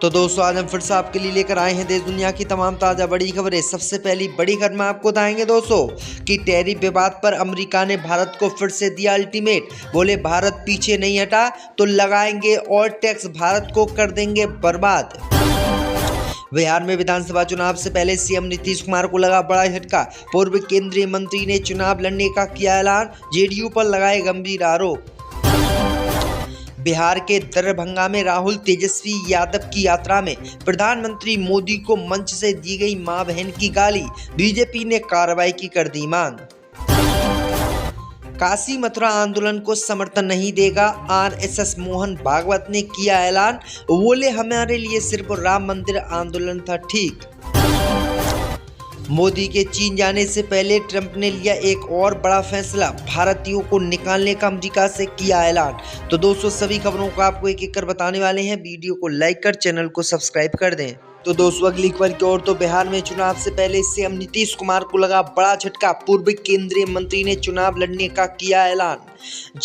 तो दोस्तों आज हम फिर से आपके लिए लेकर आए हैं देश दुनिया की तमाम ताज़ा बड़ी खबरें। सबसे पहली बड़ी खबर में आपको बताएंगे दोस्तों कि टैरिफ विवाद पर अमेरिका ने भारत को फिर से दिया अल्टीमेट। बोले भारत पीछे नहीं हटा तो लगाएंगे और टैक्स, भारत को कर देंगे बर्बाद। बिहार में विधानसभा चुनाव से पहले सीएम नीतीश कुमार को लगा बड़ा झटका। पूर्व केंद्रीय मंत्री ने चुनाव लड़ने का किया ऐलान, जेडीयू पर लगाए गंभीर आरोप। बिहार के दरभंगा में राहुल तेजस्वी यादव की यात्रा में प्रधानमंत्री मोदी को मंच से दी गई मां बहन की गाली, बीजेपी ने कार्रवाई की कर दी मांग। काशी मथुरा आंदोलन को समर्थन नहीं देगा, आरएसएस मोहन भागवत ने किया ऐलान, बोले हमारे लिए सिर्फ राम मंदिर आंदोलन था ठीक। मोदी के चीन जाने से पहले ट्रंप ने लिया एक और बड़ा फैसला, भारतीयों को निकालने का अमेरिका से किया ऐलान। तो दोस्तों सभी खबरों को आपको एक एक कर बताने वाले हैं, वीडियो को लाइक कर चैनल को सब्सक्राइब कर दें। तो दोस्तों अगली खबर की ओर, तो बिहार में चुनाव से पहले सीएम नीतीश कुमार को लगा बड़ा झटका। पूर्व केंद्रीय मंत्री ने चुनाव लड़ने का किया ऐलान।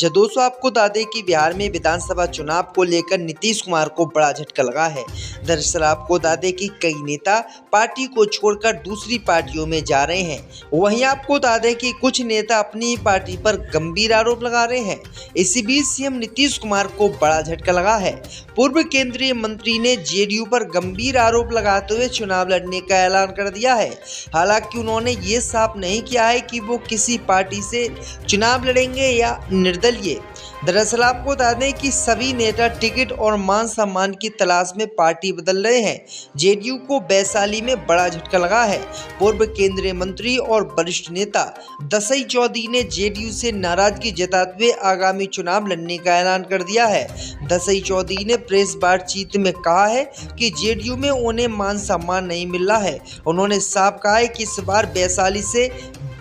दोस्तों आपको बता दें कि बिहार में विधानसभा चुनाव को लेकर नीतीश कुमार को बड़ा झटका लगा है। दरअसल आपको बता दें कि कई नेता पार्टी को छोड़कर दूसरी पार्टियों में जा रहे हैं। वहीं आपको बता दें कि कुछ नेता अपनी ही पार्टी पर गंभीर आरोप लगा रहे हैं। इसी बीच सीएम नीतीश कुमार को बड़ा झटका लगा है। पूर्व केंद्रीय मंत्री ने जेडीयू पर गंभीर आरोप लगाते हुए चुनाव लड़ने का ऐलान कर दिया है। हालांकि उन्होंने ये साफ नहीं किया है कि वो किसी पार्टी से चुनाव लड़ेंगे या निर्दलीय। दरअसल आपको बता दें कि सभी नेता टिकट और मान सम्मान की तलाश में पार्टी बदल रहे हैं। जेडीयू को वैशाली में बड़ा झटका लगा है। पूर्व केंद्रीय मंत्री और वरिष्ठ नेता दसई चौधरी ने जेडीयू से नाराजगी जताते हुए आगामी चुनाव लड़ने का ऐलान कर दिया है। दसई चौधरी ने प्रेस बातचीत में कहा है कि जेडीयू में उन्हें मान सम्मान नहीं मिल रहा है। उन्होंने साफ कहा है कि इस बार वैशाली से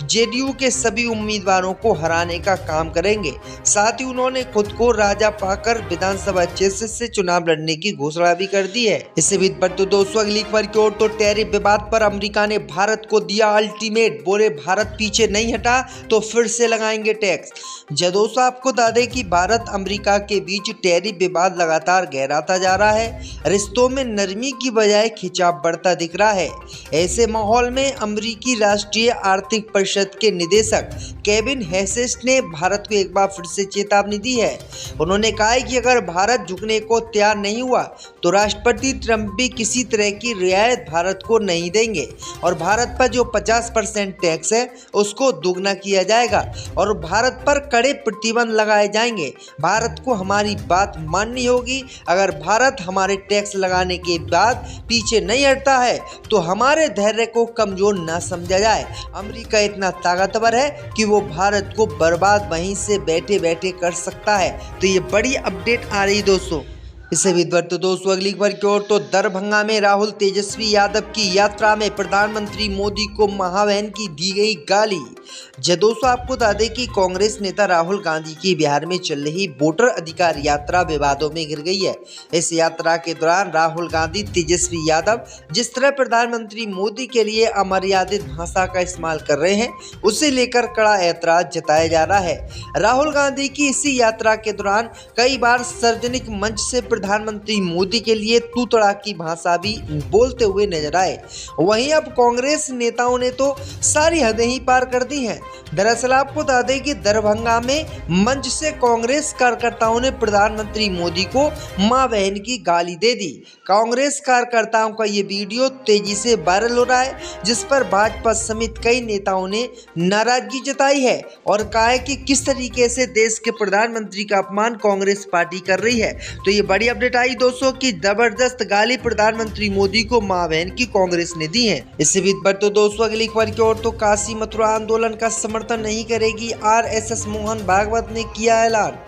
जेडीयू के सभी उम्मीदवारों को हराने का काम करेंगे। साथ ही उन्होंने खुद को राजा पाकर विधानसभा क्षेत्र से चुनाव लड़ने की घोषणा भी कर दी है। इससे भी पर तो दोस्तों अगली खबर की ओर, तो टैरिफ विवाद पर अमेरिका ने भारत को दिया अल्टीमेट। बोले भारत पीछे नहीं हटा तो फिर से लगाएंगे टैक्स। दोस्तों आपको बता दें कि भारत अमेरिका के बीच टैरिफ विवाद लगातार गहराता जा रहा है। रिश्तों में नरमी की बजाय खिंचाव बढ़ता दिख रहा है। ऐसे माहौल में अमेरिकी राष्ट्रीय आर्थिक परिषद के निदेशक केविन हैसेस ने भारत को एक बार फिर से चेतावनी दी है। उन्होंने कहा है कि अगर भारत झुकने को तैयार नहीं हुआ तो राष्ट्रपति ट्रंप भी किसी तरह की रियायत भारत को नहीं देंगे और भारत पर जो 50% टैक्स है उसको दोगुना किया जाएगा और भारत पर कड़े प्रतिबंध लगाए जाएंगे। भारत को हमारी बात माननी होगी। अगर भारत हमारे टैक्स लगाने के बाद पीछे नहीं हटता है तो हमारे धैर्य को कमजोर ना समझा जाए। अमेरिका इतना ताकतवर है कि वो भारत को बर्बाद वहीं से बैठे बैठे कर सकता है। तो ये बड़ी अपडेट आ रही दोस्तों। इससे भी तो दोस्तों अगली खबर की ओर, तो दरभंगा में राहुल तेजस्वी यादव की यात्रा में प्रधानमंत्री मोदी को महाबहन की दी गई गाली। दोस्तों आपको बता दें कि कांग्रेस नेता राहुल गांधी की बिहार में चल रही वोटर अधिकार यात्रा विवादों में घिर गई है। इस यात्रा के दौरान राहुल गांधी तेजस्वी यादव जिस तरह प्रधानमंत्री मोदी के लिए अमर्यादित भाषा का इस्तेमाल कर रहे हैं, उसे लेकर कड़ा ऐतराज जताया जा रहा है। राहुल गांधी की इसी यात्रा के दौरान कई बार सार्वजनिक मंच से प्रधानमंत्री मोदी के लिए तू तड़ाक की भाषा भी बोलते हुए नजर आए। वहीं अब कांग्रेस नेताओं ने तो सारी हदें ही पार कर दी हैं। दरअसल आपको बता दें कि दरभंगा में मंच से कांग्रेस कार्यकर्ताओं ने प्रधानमंत्री मोदी को मां बहन की गाली दे दी। कांग्रेस कार्यकर्ताओं का ये वीडियो तेजी से वायरल हो रहा है, जिस पर भाजपा समेत कई नेताओं ने नाराजगी जताई है और कहा है कि किस तरीके से देश के प्रधानमंत्री का अपमान कांग्रेस पार्टी कर रही है। तो ये बड़ी अपडेट आई दोस्तों कि जबरदस्त गाली प्रधानमंत्री मोदी को मां बहन की कांग्रेस ने दी है। इससे भी पर तो दोस्तों अगली खबर की ओर, तो काशी मथुरा आंदोलन का समर्थन नहीं करेगी, आरएसएस मोहन भागवत ने किया ऐलान।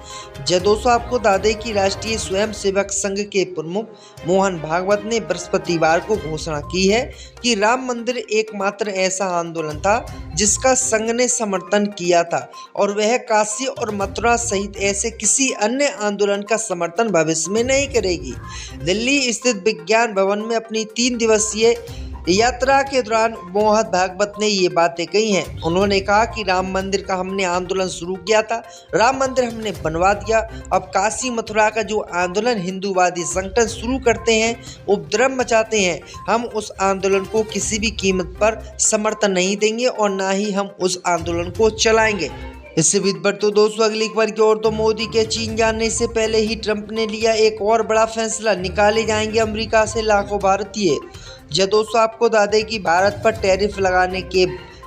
दोस्तों आपको बता दें कि राष्ट्रीय स्वयंसेवक संघ के प्रमुख मोहन भागवत ने बृहस्पतिवार को घोषणा की है कि राम मंदिर एकमात्र ऐसा आंदोलन था जिसका संघ ने समर्थन किया था और वह काशी और मथुरा सहित ऐसे किसी अन्य आंदोलन का समर्थन भविष्य में नहीं करेगी। दिल्ली स्थित विज्ञान भवन में अपनी 3 दिवसीय यात्रा के दौरान मोहन भागवत ने ये बातें कही हैं। उन्होंने कहा कि राम मंदिर का हमने आंदोलन शुरू किया था, राम मंदिर हमने बनवा दिया। अब काशी मथुरा का जो आंदोलन हिंदूवादी संगठन शुरू करते हैं, उपद्रव मचाते हैं, हम उस आंदोलन को किसी भी कीमत पर समर्थन नहीं देंगे और ना ही हम उस आंदोलन को चलाएंगे। इससे बीत तो दोस्तों अगली खबर की ओर, तो मोदी के चीन जाने से पहले ही ट्रंप ने लिया एक और बड़ा फैसला, निकाले जाएंगे अमेरिका से लाखों भारतीय। जब दोस्तों आपको बता दें कि भारत पर टैरिफ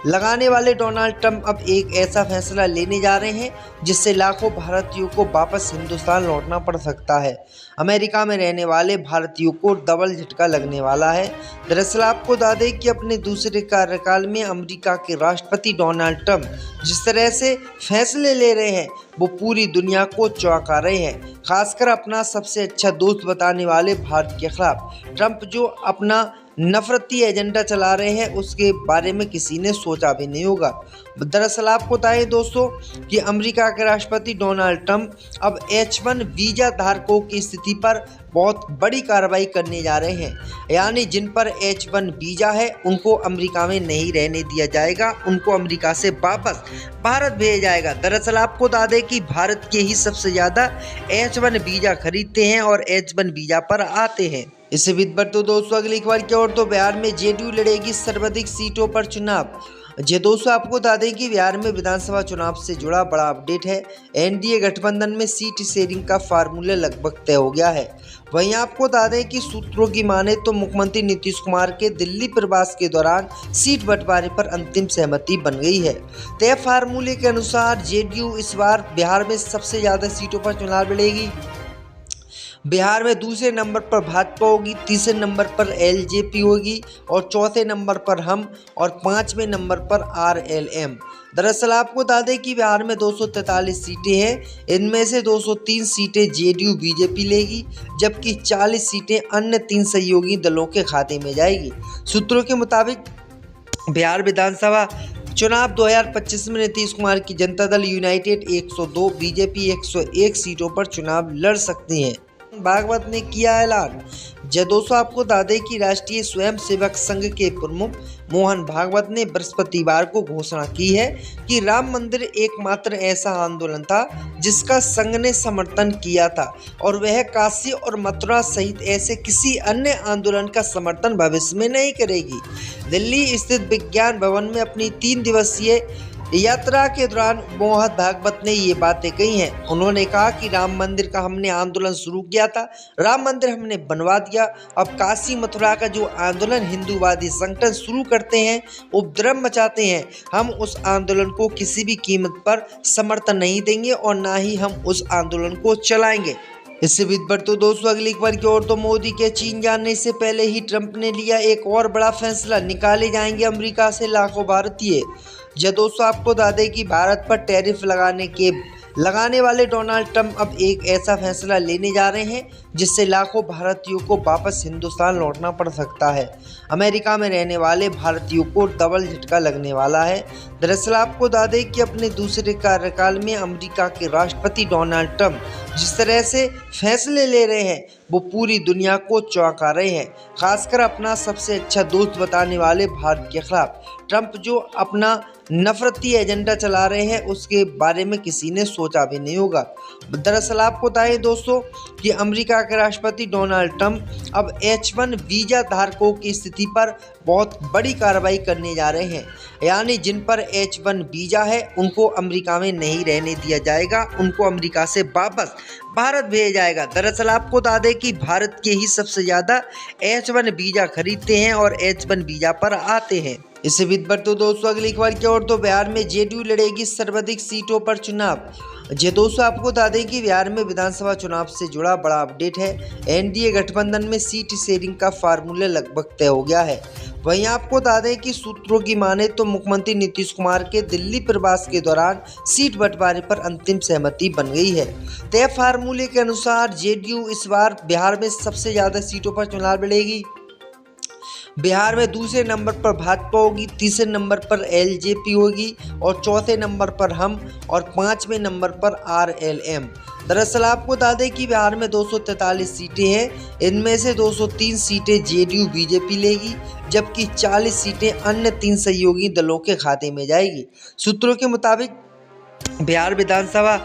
लगाने वाले डोनाल्ड ट्रंप अब एक ऐसा फैसला लेने जा रहे हैं जिससे लाखों भारतीयों को वापस हिंदुस्तान लौटना पड़ सकता है। अमेरिका में रहने वाले भारतीयों को डबल झटका लगने वाला है। दरअसल आपको बता दें कि अपने दूसरे कार्यकाल में अमेरिका के राष्ट्रपति डोनाल्ड ट्रंप जिस तरह से फैसले ले रहे हैं वो पूरी दुनिया को चौंका रहे हैं, खासकर अपना सबसे अच्छा दोस्त बताने वाले भारत के खिलाफ। ट्रंप जो अपना नफरती एजेंडा चला रहे हैं उसके बारे में किसी ने सोचा भी नहीं होगा। दरअसल आपको बताएं दोस्तों कि अमेरिका के राष्ट्रपति डोनाल्ड ट्रंप अब H1 वीजा धारकों की स्थिति पर बहुत बड़ी कार्रवाई करने जा रहे हैं, यानी जिन पर H1 वीजा है उनको अमेरिका में नहीं रहने दिया जाएगा, उनको अमेरिका से वापस भारत भेजा जाएगा। दरअसल आपको बता दें कि भारत के ही सबसे ज़्यादा H1 वीजा खरीदते हैं और H1 वीजा पर आते हैं। इससे बीत तो दोस्तों अगली खबर की ओर, तो बिहार में जेडीयू लड़ेगी सर्वाधिक सीटों पर चुनाव। जी दोस्तों आपको बता दें कि बिहार में विधानसभा चुनाव से जुड़ा बड़ा अपडेट है। एनडीए गठबंधन में सीट शेयरिंग का फार्मूला लगभग तय हो गया है। वहीं आपको बता दें कि सूत्रों की माने तो मुख्यमंत्री नीतीश कुमार के दिल्ली प्रवास के दौरान सीट बंटवारे पर अंतिम सहमति बन गई है। तय फार्मूले के अनुसार जेडीयू इस बार बिहार में सबसे ज़्यादा सीटों पर चुनाव लड़ेगी। बिहार में दूसरे नंबर पर भाजपा होगी, तीसरे नंबर पर एलजेपी होगी और चौथे नंबर पर हम और पाँचवें नंबर पर आरएलएम। दरअसल आपको बता दें कि बिहार में 243 सीटें हैं, इनमें से 203 सीटें जेडीयू बीजेपी लेगी, जबकि 40 सीटें अन्य 3 सहयोगी दलों के खाते में जाएगी। सूत्रों के मुताबिक बिहार विधानसभा चुनाव 2025 में नीतीश कुमार की जनता दल यूनाइटेड 102, बीजेपी 101 सीटों पर चुनाव लड़ सकती हैं। भागवत ने किया ऐलान। जय दोस्तों आपको बता दें कि राष्ट्रीय स्वयंसेवक संघ के प्रमुख मोहन भागवत ने बृहस्पतिवार को घोषणा की है कि राम मंदिर एकमात्र ऐसा आंदोलन था जिसका संघ ने समर्थन किया था और वह काशी और मथुरा सहित ऐसे किसी अन्य आंदोलन का समर्थन भविष्य में नहीं करेगी। दिल्ली स्थित विज्ञान भवन में अपनी 3 दिवसीय यात्रा के दौरान मोहन भागवत ने ये बातें कही हैं। उन्होंने कहा कि राम मंदिर का हमने आंदोलन शुरू किया था, राम मंदिर हमने बनवा दिया। अब काशी मथुरा का जो आंदोलन हिंदूवादी संगठन शुरू करते हैं, उपद्रव मचाते हैं, हम उस आंदोलन को किसी भी कीमत पर समर्थन नहीं देंगे और ना ही हम उस आंदोलन को चलाएंगे। इससे बीत तो दोस्तों अगली खबर की ओर, तो मोदी के चीन जाने से पहले ही ट्रंप ने लिया एक और बड़ा फैसला, निकाले जाएंगे अमेरिका से लाखों भारतीय। जब दोस्तों आपको बता दें कि भारत पर टैरिफ लगाने वाले डोनाल्ड ट्रंप अब एक ऐसा फैसला लेने जा रहे हैं जिससे लाखों भारतीयों को वापस हिंदुस्तान लौटना पड़ सकता है। अमेरिका में रहने वाले भारतीयों को डबल झटका लगने वाला है। दरअसल आपको बता दें कि अपने दूसरे कार्यकाल में अमेरिका के राष्ट्रपति डोनाल्ड ट्रंप जिस तरह से फैसले ले रहे हैं वो पूरी दुनिया को चौंका रहे हैं, खासकर अपना सबसे अच्छा दोस्त बताने वाले भारत के खिलाफ। ट्रंप जो अपना नफरती एजेंडा चला रहे हैं उसके बारे में किसी ने सोचा भी नहीं होगा। दरअसल आपको बताएं दोस्तों कि अमेरिका के राष्ट्रपति डोनाल्ड ट्रंप अब H1 वीजा धारकों की स्थिति पर बहुत बड़ी कार्रवाई करने जा रहे हैं, यानी जिन पर H1 वीजा है उनको अमेरिका में नहीं रहने दिया जाएगा, उनको अमेरिका से वापस भारत भेजा जाएगा। दरअसल आपको बता दें कि भारत के ही सबसे ज़्यादा H1 वीजा खरीदते हैं और H1 वीजा पर आते हैं। इससे बीत तो दोस्तों अगली खबर की ओर, तो बिहार में जेडीयू लड़ेगी सर्वाधिक सीटों पर चुनाव। जी दोस्तों आपको बता दें कि बिहार में विधानसभा चुनाव से जुड़ा बड़ा अपडेट है। एनडीए गठबंधन में सीट शेयरिंग का फार्मूला लगभग तय हो गया है। वहीं आपको बता दें कि सूत्रों की माने तो मुख्यमंत्री नीतीश कुमार के दिल्ली प्रवास के दौरान सीट बंटवारे पर अंतिम सहमति बन गई है। तय फार्मूले के अनुसार जेडीयू इस बार बिहार में सबसे ज़्यादा सीटों पर चुनाव लड़ेगी। बिहार में दूसरे नंबर पर भाजपा होगी, तीसरे नंबर पर एलजेपी होगी और चौथे नंबर पर हम और पाँचवें नंबर पर आरएलएम। दरअसल आपको बता दें कि बिहार में 243 सीटें हैं। इनमें से 203 सीटें जेडीयू बीजेपी लेगी, जबकि 40 सीटें अन्य 3 सहयोगी दलों के खाते में जाएगी। सूत्रों के मुताबिक बिहार विधानसभा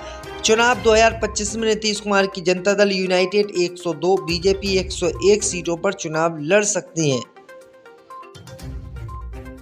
चुनाव 2025 में नीतीश कुमार की जनता दल यूनाइटेड 102, बीजेपी 101 सीटों पर चुनाव लड़ सकती है।